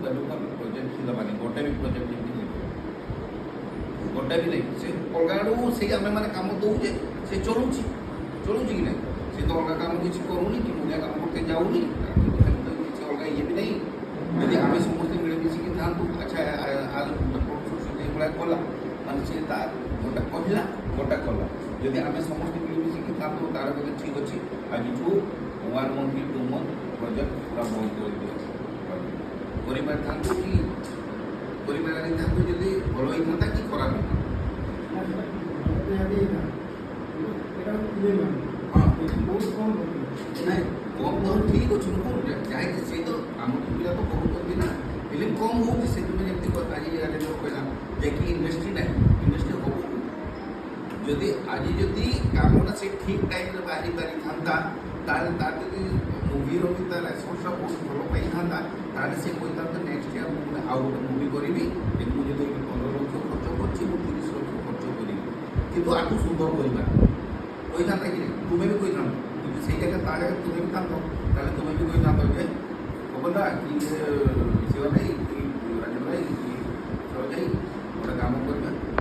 का प्रोजेक्ट देवानी गोटे भी प्रोजेक्ट गोटे भी नहीं से अलग आड़ू से आम मैंने कम दौचे से चलुची कि नहीं से तो अलग काम किसी करूनी कि मुझे काम करते जाऊनी किसी अलग ये भी नहीं यदि आम समस्त मिलमिशिकी था अच्छा आज गुड़ा कला मान से गोटा कहला गोटा कला यदि आम समस्त मिलमिशिकी था तार बोले ठीक अच्छे आज 1 मंथ 2 मंथ प्रोजेक्ट पूरा बंद कर था कि था जदि भल होता कि खराब हाँ कम तो ठीक अच्छे चाहे से तो आम पिला तो करूँ ना फिल्म कम हो से जमी आज कहला जैकि इंडस्ट्री ना इंडस्ट्री हम जदि आज जदि कामटा से ठीक टाइम बाहरी पारि था मुभीर भी तार रेस्पन्सटा बहुत भल पाई था से कहता नेक्स्ट ईयर मुझे आउ गोटे मुवी करी मुझे 15 लाख खर्च कर 30 लाख खर्च करी कि आठू सुंदर करवा कही था कि तुम्हें भी कही था कि से जगह ता जगह तुम्हें भी था तुम्हें भी कही था जे बोला कि शिव भाई कि राजन भाई कि शिव भाई गोटे काम करवा